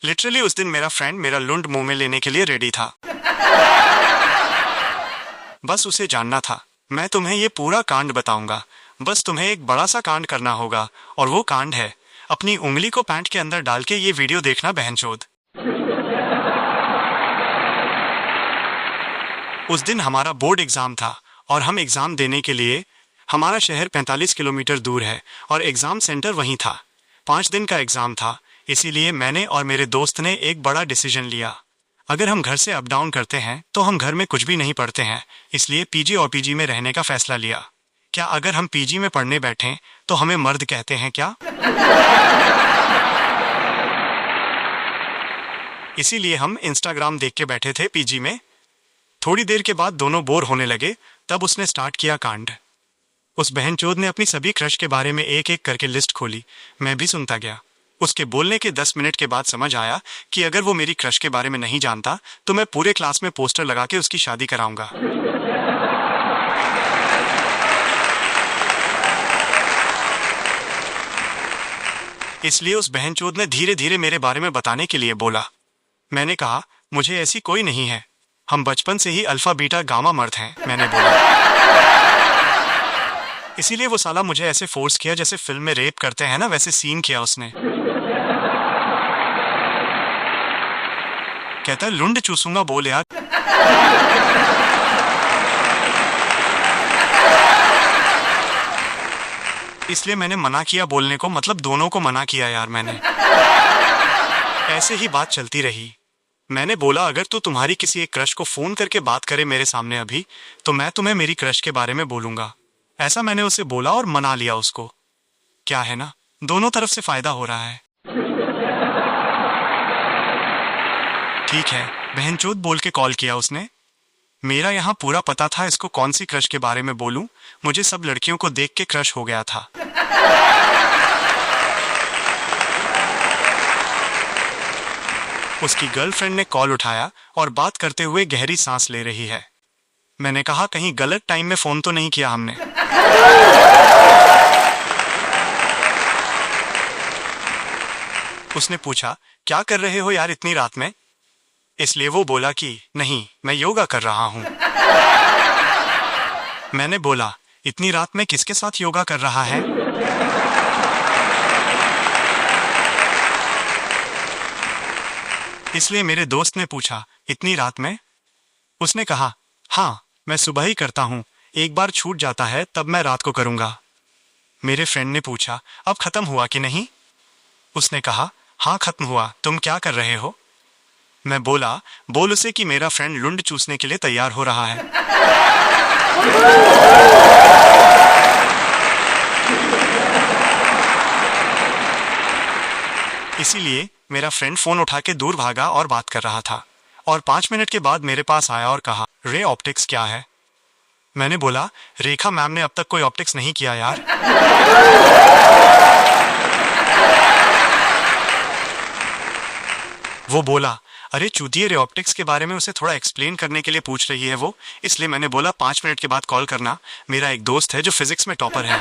Literally उस दिन मेरा फ्रेंड मेरा लुंड मुंह में लेने के लिए रेडी था। बस उसे जानना था। मैं तुम्हें ये पूरा कांड बताऊंगा। बस तुम्हें एक बड़ा सा कांड करना होगा और वो कांड है अपनी उंगली को पैंट के अंदर डाल के ये वीडियो देखना बहनचोद। उस दिन हमारा बोर्ड एग्जाम था और हम एग्जाम देने के लिए, हमारा शहर 45 किलोमीटर दूर है और एग्जाम सेंटर वहीं था। 5 दिन का एग्जाम था, इसीलिए मैंने और मेरे दोस्त ने एक बड़ा डिसीजन लिया। अगर हम घर से अप डाउन करते हैं तो हम घर में कुछ भी नहीं पढ़ते हैं, इसलिए पीजी और पीजी में रहने का फैसला लिया। क्या अगर हम पीजी में पढ़ने बैठें तो हमें मर्द कहते हैं क्या? इसीलिए हम इंस्टाग्राम देख के बैठे थे पीजी में। थोड़ी देर के बाद दोनों बोर होने लगे, तब उसने स्टार्ट किया कांड। उस बहनचोद ने अपनी सभी क्रश के बारे में एक एक करके लिस्ट खोली। मैं भी सुनता गया। उसके बोलने के 10 मिनट के बाद समझ आया कि अगर वो मेरी क्रश के बारे में नहीं जानता तो मैं पूरे क्लास में पोस्टर लगा के उसकी शादी कराऊंगा। इसलिए उस बहनचोद ने धीरे धीरे मेरे बारे में बताने के लिए बोला। मैंने कहा, मुझे ऐसी कोई नहीं है, हम बचपन से ही अल्फा बीटा गामा मर्द हैं, मैंने बोला। इसीलिए वो साला मुझे ऐसे फोर्स किया जैसे फिल्म में रेप करते हैं ना, वैसे सीन किया उसने। कहता है लुंड चूसूंगा, बोल यार। इसलिए मैंने मना किया बोलने को, मतलब दोनों को मना किया यार मैंने। ऐसे ही बात चलती रही। मैंने बोला अगर तू तुम्हारी किसी एक क्रश को फोन करके बात करे मेरे सामने अभी, तो मैं तुम्हें मेरी क्रश के बारे में बोलूंगा। ऐसा मैंने उसे बोला और मना लिया उसको। क्या है ना, दोनों तरफ से फायदा हो रहा है। ठीक है, बहनचोद बोल के कॉल किया उसने। मेरा यहाँ पूरा पता था इसको कौन सी क्रश के बारे में बोलूं। मुझे सब लड़कियों को देख के क्रश हो गया था। उसकी गर्लफ्रेंड ने कॉल उठाया और बात करते हुए गहरी सांस ले रही है। मैंने कहा कहीं गलत टाइम में फोन तो नहीं किया हमने। उसने पूछा क्या कर रहे हो यार इतनी रात में? इसलिए वो बोला कि नहीं, मैं योगा कर रहा हूं। मैंने बोला इतनी रात में किसके साथ योगा कर रहा है? इसलिए मेरे दोस्त ने पूछा इतनी रात में? उसने कहा हाँ, मैं सुबह ही करता हूँ, एक बार छूट जाता है तब मैं रात को करूँगा। मेरे फ्रेंड ने पूछा अब खत्म हुआ कि नहीं? उसने कहा हाँ खत्म हुआ, तुम क्या कर रहे हो? मैं बोला बोल उसे कि मेरा फ्रेंड लुंड चूसने के लिए तैयार हो रहा है। इसीलिए मेरा फ्रेंड फोन उठा के दूर भागा और बात कर रहा था और 5 मिनट के बाद मेरे पास आया और कहा रे ऑप्टिक्स क्या है? मैंने बोला रेखा मैम ने अब तक कोई ऑप्टिक्स नहीं किया यार। वो बोला अरे चूतिए, रे ऑप्टिक्स के बारे में उसे थोड़ा एक्सप्लेन करने के लिए पूछ रही है वो। इसलिए मैंने बोला 5 मिनट के बाद कॉल करना, मेरा एक दोस्त है जो फिजिक्स में टॉपर है।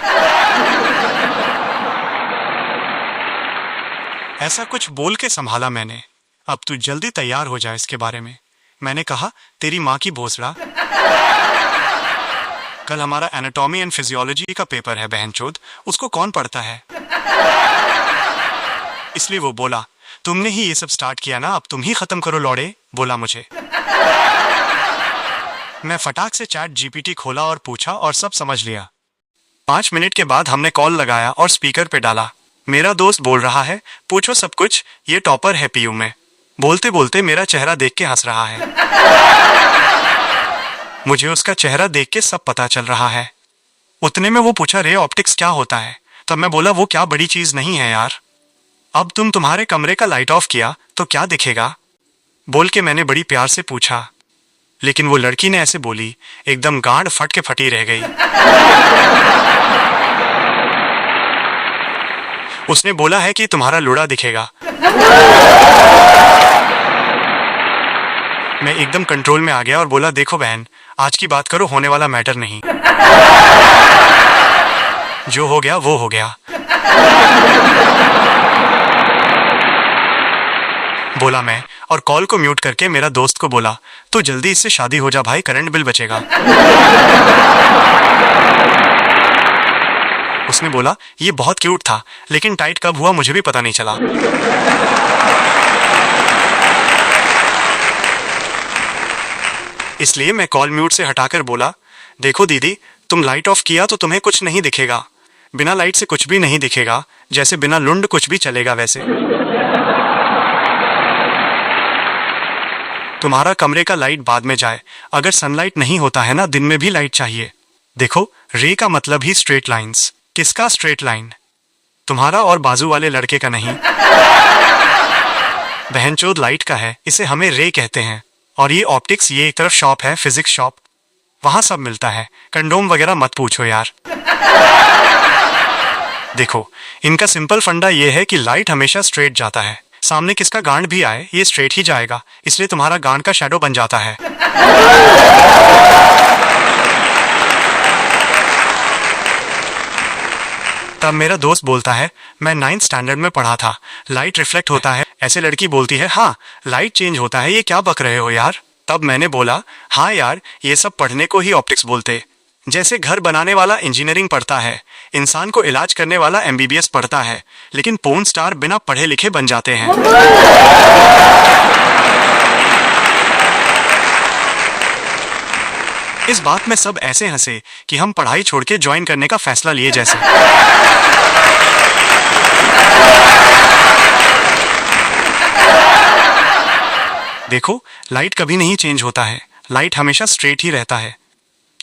ऐसा कुछ बोल के संभाला मैंने। अब तू जल्दी तैयार हो जाए इसके बारे में। मैंने कहा तेरी माँ की भोसड़ा, कल हमारा एनाटॉमी एंड फिजियोलॉजी का पेपर है बहनचोद, उसको कौन पढ़ता है? इसलिए वो बोला तुमने ही ये सब स्टार्ट किया ना, अब तुम ही खत्म करो लौड़े, बोला मुझे। मैं फटाक से चैट जीपीटी खोला और पूछा और सब समझ लिया। 5 मिनट के बाद हमने कॉल लगाया और स्पीकर पे डाला। मेरा दोस्त बोल रहा है पूछो सब कुछ, ये टॉपर है पीयू में। बोलते बोलते मेरा चेहरा देख के हंस रहा है। मुझे उसका चेहरा देख के सब पता चल रहा है। उतने में वो पूछा रे ऑप्टिक्स क्या होता है? तब मैं बोला वो क्या बड़ी चीज नहीं है यार। अब तुम्हारे कमरे का लाइट ऑफ किया तो क्या दिखेगा? बोल के मैंने बड़ी प्यार से पूछा, लेकिन वो लड़की ने ऐसे बोली एकदम गांड फट के फटी रह गई। उसने बोला है कि तुम्हारा लुड़ा दिखेगा। मैं एकदम कंट्रोल में आ गया और बोला देखो बहन, आज की बात करो, होने वाला मैटर नहीं, जो हो गया वो हो गया। बोला मैं, और कॉल को म्यूट करके मेरा दोस्त को बोला, तो जल्दी इससे शादी हो जा भाई, करंट बिल बचेगा। उसने बोला ये बहुत क्यूट था, लेकिन टाइट कब हुआ मुझे भी पता नहीं चला। इसलिए मैं कॉल म्यूट से हटाकर बोला, देखो दीदी, तुम लाइट ऑफ किया तो तुम्हें कुछ नहीं दिखेगा, बिना लाइट से कुछ भी नहीं दिखेगा, जैसे बिना लुंड कुछ भी चलेगा वैसे। तुम्हारा कमरे का लाइट बाद में जाए, अगर सनलाइट नहीं होता है ना, दिन में भी लाइट चाहिए। देखो, रे का मतलब ही स्ट्रेट लाइंस। किसका स्ट्रेट लाइन? तुम्हारा और बाजू वाले लड़के का नहीं। बहनचोद लाइट का है, इसे हमें रे कहते हैं। और ये ऑप्टिक्स, ये एक तरफ शॉप है, फिजिक्स शॉप, वहां सब मिलता है। कंडोम वगैरह मत पूछो यार। देखो, इनका सिंपल फंडा ये है कि लाइट हमेशा स्ट्रेट जाता है, सामने किसका गांड भी आए ये स्ट्रेट ही जाएगा, इसलिए तुम्हारा गांड का शैडो बन जाता है। तब मेरा दोस्त बोलता है, मैं 9th स्टैंडर्ड में पढ़ा था, लाइट रिफ्लेक्ट होता है। ऐसे लड़की बोलती है, हाँ लाइट चेंज होता है, ये क्या बक रहे हो यार। तब मैंने बोला, हाँ यार, ये सब पढ़ने को ही ऑप्टिक्स बोलते। जैसे घर बनाने वाला इंजीनियरिंग पढ़ता है, इंसान को इलाज करने वाला MBBS पढ़ता है, लेकिन पोर्न स्टार बिना पढ़े लिखे बन जाते हैं। इस बात में सब ऐसे हंसे कि हम पढ़ाई छोड़ के ज्वाइन करने का फैसला लिए जैसे। देखो, लाइट कभी नहीं चेंज होता है, लाइट हमेशा स्ट्रेट ही रहता है।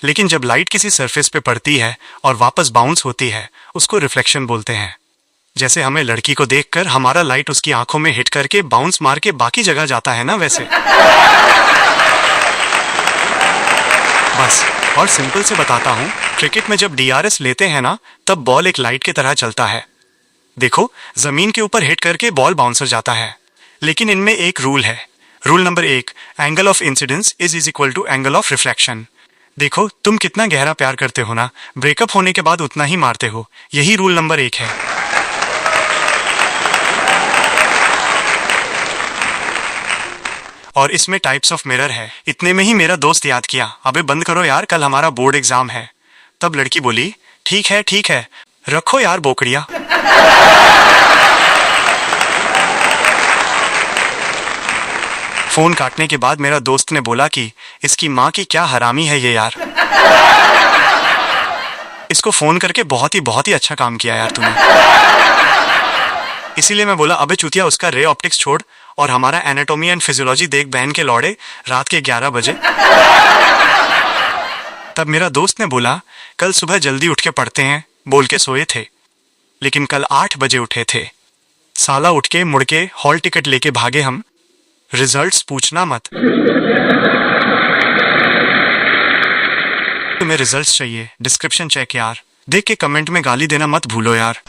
लेकिन जब लाइट किसी सरफेस पे पड़ती है और वापस बाउंस होती है, उसको रिफ्लेक्शन बोलते हैं। जैसे हमें लड़की को देखकर हमारा लाइट उसकी आंखों में हिट करके बाउंस मार के बाकी जगह जाता है ना, वैसे। बस, और सिंपल से बताता हूँ, क्रिकेट में जब DRS लेते हैं ना, तब बॉल एक लाइट की तरह चलता है। देखो, जमीन के ऊपर हिट करके बॉल बाउंसर जाता है, लेकिन इनमें एक रूल है। Rule number 1, angle of incidence is equal to angle of reflection. देखो, तुम कितना गहरा प्यार करते हो ना, ब्रेकअप होने के बाद उतना ही मारते हो, यही रूल नंबर 1 है। और इसमें टाइप्स ऑफ मिरर है। इतने में ही मेरा दोस्त याद किया, अबे बंद करो यार, कल हमारा बोर्ड एग्जाम है। तब लड़की बोली, ठीक है, रखो यार बोकड़िया। फोन काटने के बाद मेरा दोस्त ने बोला कि इसकी माँ की क्या हरामी है ये यार। इसको फोन करके बहुत ही अच्छा काम किया यार तूने। इसीलिए मैं बोला, अबे चूतिया, उसका रे ऑप्टिक्स छोड़ और हमारा एनाटॉमी एंड फिजियोलॉजी देख बहन के लौड़े, रात के 11 बजे। तब मेरा दोस्त ने बोला, कल सुबह जल्दी उठ के पढ़ते हैं, बोल के सोए थे, लेकिन कल 8 बजे उठे थे। साला उठ के मुड़ के हॉल टिकट लेके भागे हम। रिजल्ट्स पूछना मत। तुम्हें रिजल्ट्स चाहिए, डिस्क्रिप्शन चेक यार, देख के कमेंट में गाली देना मत भूलो यार।